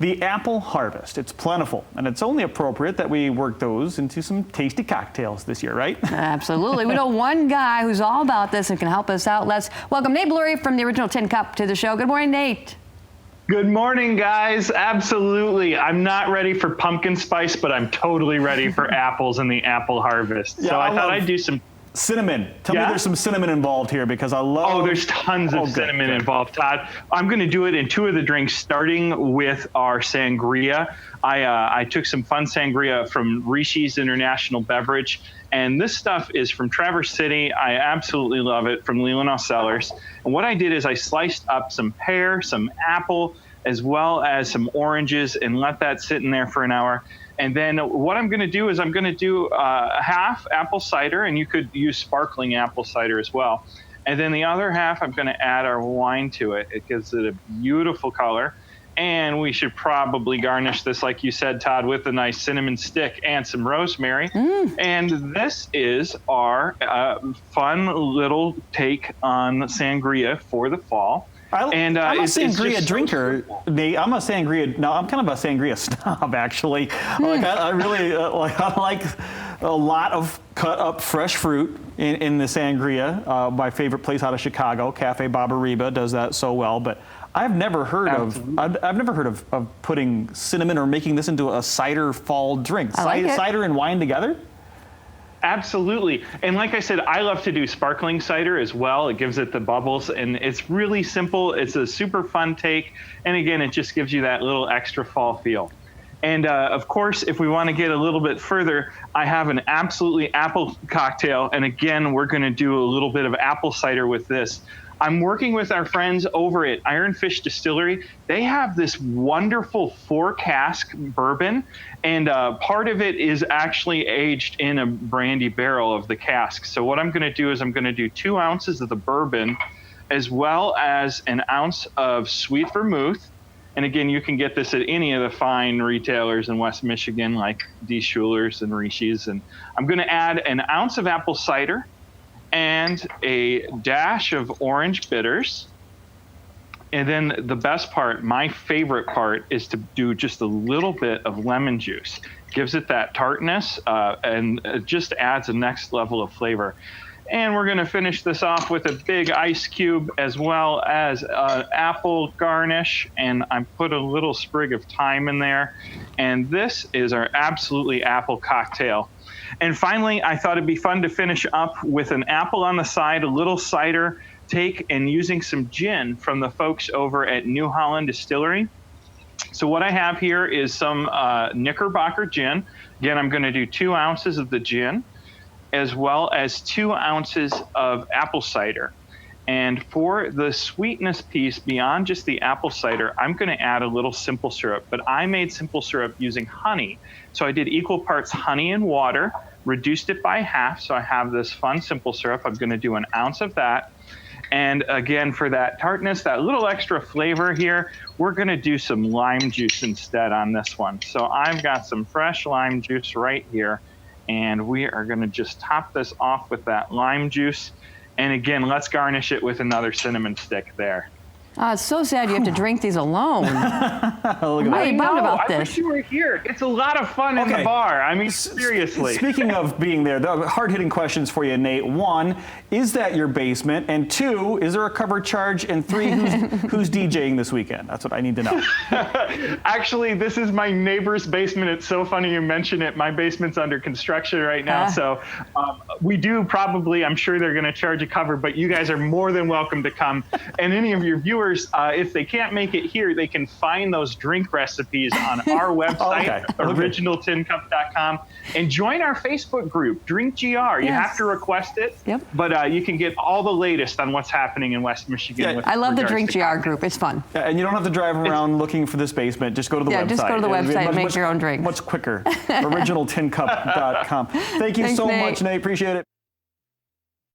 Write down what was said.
The apple harvest. It's plentiful, and it's only appropriate that we work those into some tasty cocktails this year, right? Absolutely. We know one guy who's all about this and can help us out. Let's welcome Nate Blurry from the Original Tin Cup to the show. Good morning, Nate. Good morning, guys. Absolutely. I'm not ready for pumpkin spice, but I'm totally ready for apples and the apple harvest. Yeah, so I thought I'd do some cinnamon. Tell me there's some cinnamon involved here because I love... Oh, there's tons of cinnamon involved, Todd. I'm going to do it in two of the drinks, starting with our sangria. I took some fun sangria from Rishi's International Beverage, and this stuff is from Traverse City. I absolutely love it, from Leelanau Cellars. And what I did is I sliced up some pear, some apple, as well as some oranges, and let that sit in there for an hour. And then what I'm going to do is I'm going to do half apple cider, and you could use sparkling apple cider as well. And then the other half, I'm going to add our wine to it. It gives it a beautiful color. And we should probably garnish this, like you said, Todd, with a nice cinnamon stick and some rosemary. And this is our fun little take on sangria for the fall. I'm a sangria drinker, Nate. I'm a sangria. No, I'm kind of a sangria snob, actually. Like I really I like a lot of cut up fresh fruit in the sangria. My favorite place out of Chicago, Cafe Barbariba, does that so well. But I've never heard of putting cinnamon or making this into a cider fall drink. Cider and wine together. Absolutely. And like I said, I love to do sparkling cider as well. It gives it the bubbles, and it's really simple. It's a super fun take. And again, it just gives you that little extra fall feel. And of course, if we want to get a little bit further, I have an absolutely apple cocktail. And again, we're going to do a little bit of apple cider with this. I'm working with our friends over at Ironfish Distillery. They have this wonderful 4-cask bourbon, and part of it is actually aged in a brandy barrel of the cask. So what I'm going to do is I'm going to do 2 ounces of the bourbon, as well as an ounce of sweet vermouth. And again, you can get this at any of the fine retailers in West Michigan, like D. Schuler's and Rishi's. And I'm going to add an ounce of apple cider and a dash of orange bitters. And then the best part, my favorite part, is to do just a little bit of lemon juice. Gives it that tartness and it just adds a next level of flavor. And we're gonna finish this off with a big ice cube, as well as apple garnish. And I put a little sprig of thyme in there. And this is our absolutely apple cocktail. And finally, I thought it'd be fun to finish up with an apple on the side, a little cider take, and using some gin from the folks over at New Holland Distillery. So what I have here is some Knickerbocker gin. Again, I'm going to do 2 ounces of the gin, as well as 2 ounces of apple cider. And for the sweetness piece, beyond just the apple cider, I'm going to add a little simple syrup. But I made simple syrup using honey. So I did equal parts honey and water, reduced it by half. So I have this fun simple syrup. I'm going to do an ounce of that. And again, for that tartness, that little extra flavor here, we're going to do some lime juice instead on this one. So I've got some fresh lime juice right here. And we are going to just top this off with that lime juice. And again, let's garnish it with another cinnamon stick there. It's so sad you have to drink these alone. I'm really bummed about this. I wish you were here. It's a lot of fun in the bar. I mean, seriously. Speaking of being there, the hard-hitting questions for you, Nate. 1, is that your basement? And 2, is there a cover charge? And 3, who's DJing this weekend? That's what I need to know. Actually, this is my neighbor's basement. It's so funny you mention it. My basement's under construction right now. So we do probably, I'm sure they're going to charge a cover, but you guys are more than welcome to come. And any of your viewers, if they can't make it here, they can find those drink recipes on our website, originaltincup.com, and join our Facebook group, Drink GR. You have to request it, but you can get all the latest on what's happening in West Michigan. I love the Drink GR group. It's fun. And you don't have to drive around looking for this basement. Just go to the website. Just go to the website and make your own drink. Much quicker. Originaltincup.com. Thank you so much, Nate. Appreciate it.